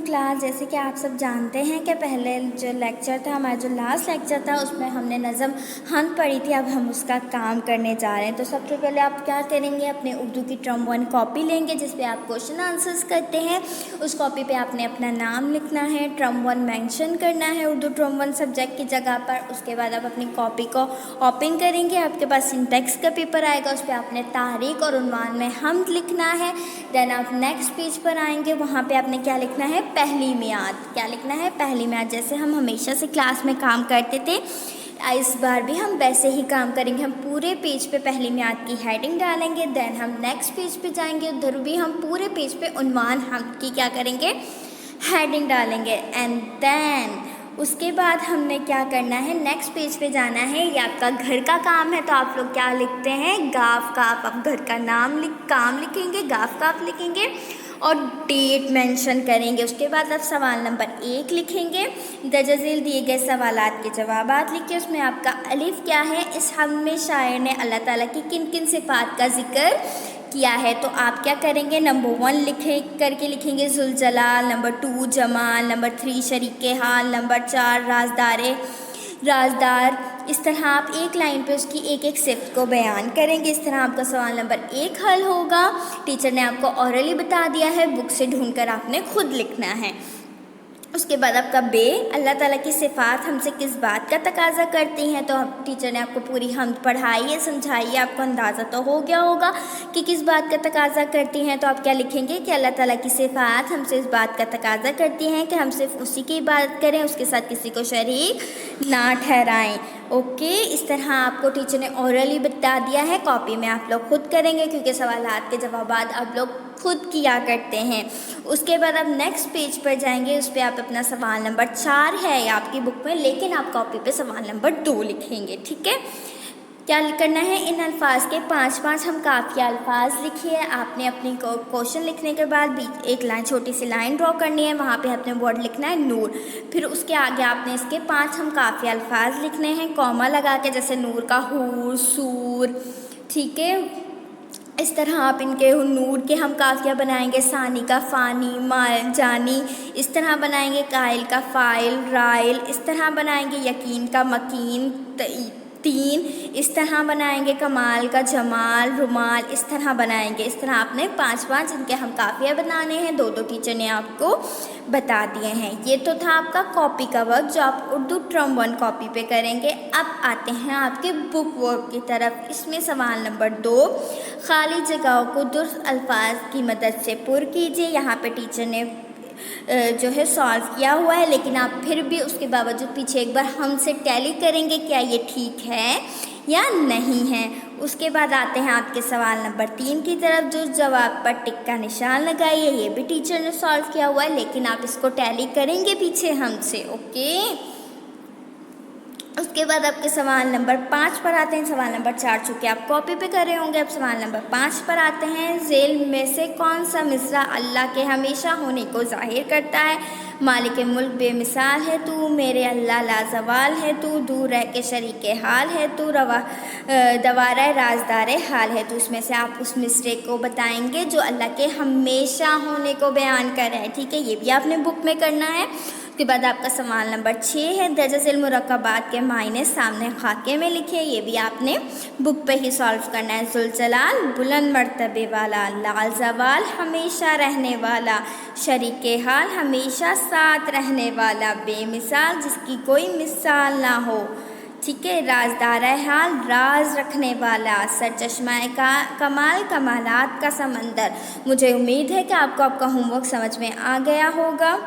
Class, जैसे कि आप सब जानते हैं कि पहले जो लेक्चर था, हमारा जो लास्ट लेक्चर था, उसमें हमने नज़म हंस पढ़ी थी। अब हम उसका काम करने जा रहे हैं। तो सबसे पहले आप क्या करेंगे, अपने उर्दू की टर्म 1 कॉपी लेंगे जिस पे आप क्वेश्चन आंसर्स करते हैं। उस कॉपी पे आपने अपना नाम लिखना है, टर्म 1 मेंशन करना है उर्दू टर्म 1 सब्जेक्ट की जगह पर। उसके बाद आप अपनी कॉपी को ओपन करेंगे, आपके पास सिंटेक्स का पेपर आएगा, उस पर आपने तारीख और उन्वान में हम्द लिखना है। देन आप नेक्स्ट पेज पर आएंगे, वहाँ पे आपने क्या लिखना है, पहली मियाद। क्या लिखना है, पहली मियाद। जैसे हम हमेशा से क्लास में काम करते थे, इस बार भी हम वैसे ही काम करेंगे। हम पूरे पेज पे पहली मियाद की हेडिंग डालेंगे। देन हम नेक्स्ट पेज पे जाएंगे, उधर भी हम पूरे पेज पे उन्वान हम्द की क्या करेंगे, हेडिंग डालेंगे। एंड देन उसके बाद हमने क्या करना है, नेक्स्ट पेज पे जाना है। ये आपका घर का काम है, तो आप लोग क्या लिखते हैं, गाफ का आप घर का काम लिखेंगे, गाफ का आप लिखेंगे और डेट मेंशन करेंगे। उसके बाद आप सवाल नंबर 1 लिखेंगे, दर्जज़ेल दिए गए सवालात के जवाबात लिखिए। उसमें आपका अलिफ क्या है, इस हम्द में शायर ने अल्लाह ताला की किन किन सिफ़ात का जिक्र किया है। तो आप क्या करेंगे, नंबर 1 करके लिखेंगे ज़ुलजलाल, नंबर 2 जमाल, नंबर 3 शरीके हाल, नंबर 4 राजदार। इस तरह आप एक लाइन पे उसकी एक एक सिफ्त को बयान करेंगे। इस तरह आपका सवाल नंबर 1 हल होगा। टीचर ने आपको ऑरली बता दिया है, बुक से ढूंढकर आपने खुद लिखना है। उसके बाद आपका बे, अल्लाह ताला की सिफ़ात हमसे किस बात का तकाज़ा करती हैं। तो टीचर ने आपको पूरी हम्द पढ़ाई है, समझाई है, आपको अंदाज़ा तो हो गया होगा कि किस बात का तकाज़ा करती हैं। तो आप क्या लिखेंगे कि अल्लाह ताला की सिफ़ात हमसे इस बात का तकाज़ा करती हैं कि हम सिर्फ उसी की इबादत करें, उसके साथ किसी को शरीक ना ठहराएं। ओके, इस तरह आपको टीचर ने ओरली बता दिया है। कॉपी में आप लोग खुद करेंगे क्योंकि सवालात के जवाबात आप लोग खुद किया करते हैं। उसके बाद आप नेक्स्ट पेज पर जाएंगे, उस पर आप अपना सवाल नंबर 4 है आपकी बुक में, लेकिन आप कॉपी पे सवाल नंबर 2 लिखेंगे। ठीक है, क्या करना है, इन अल्फाज के 5-5 हम काफ़िया अल्फाज लिखिए। आपने अपनी क्वेश्चन लिखने के बाद भी एक लाइन, छोटी सी लाइन ड्रॉ करनी है, वहाँ पे आपने वर्ड लिखना है नूर। फिर उसके आगे आपने इसके 5 हम काफ़िया अल्फाज लिखने हैं, कॉमा लगा के, जैसे नूर का हूर, सूर। ठीक है, इस तरह आप इनके नूर के हम काफ़िया बनाएंगे, सानी का फ़ानी, माल जानी, इस तरह बनाएंगे, कायल का फ़ाइल, राइल, इस तरह बनाएंगे, यकीन का मकीन, तीन, इस तरह बनाएंगे, कमाल का जमाल, रुमाल, इस तरह बनाएंगे। इस तरह आपने 5-5 इनके हम काफ़िया बनाने हैं, 2-2 टीचर ने आपको बता दिए हैं। ये तो था आपका कॉपी का वर्क जो आप उर्दू टर्म 1 कॉपी पे करेंगे। अब आते हैं आपके बुक वर्क की तरफ। इसमें सवाल नंबर 2, खाली जगहों को दुरुस्त अल्फाज की मदद से पुर कीजिए। यहाँ पे टीचर ने जो है सॉल्व किया हुआ है, लेकिन आप फिर भी उसके बावजूद पीछे एक बार हमसे टैली करेंगे क्या ये ठीक है या नहीं है। उसके बाद आते हैं आपके सवाल नंबर 3 की तरफ, जो जवाब पर टिक का निशान लगाइए। ये भी टीचर ने सॉल्व किया हुआ है, लेकिन आप इसको टैली करेंगे पीछे हमसे। ओके, उसके बाद आपके सवाल नंबर 5 पर आते हैं। सवाल नंबर 4 चूँकि आप कॉपी पे कर रहे होंगे, अब सवाल नंबर 5 पर आते हैं। झेल में से कौन सा मिसरा अल्लाह के हमेशा होने को जाहिर करता है। मालिक मुल्क बेमिसाल है तू, मेरे अल्लाह लाजवाल है तू, दूर रह के शरीके हाल है तू, दवारा राजदार हाल है तू। इसमें से आप उस मिसरे को बताएंगे जो अल्लाह के हमेशा होने को बयान कर रहा है। ठीक है, ये भी आपने बुक में करना है। उसके बाद आपका सवाल नंबर 6 है, दर्जज़ेल मुरक्कबात के मायने सामने खाके में लिखे। ये भी आपने बुक पे ही सॉल्व करना है। ज़ुलजलाल बुलंद मर्तबे वाला, लाल जवाल हमेशा रहने वाला, शरीके हाल हमेशा साथ रहने वाला, बेमिसाल जिसकी कोई मिसाल ना हो। ठीक है, राजदार हाल राज रखने वाला, सरचश्माए का कमाल कमालात का समंदर। मुझे उम्मीद है कि आपको आपका होमवर्क समझ में आ गया होगा।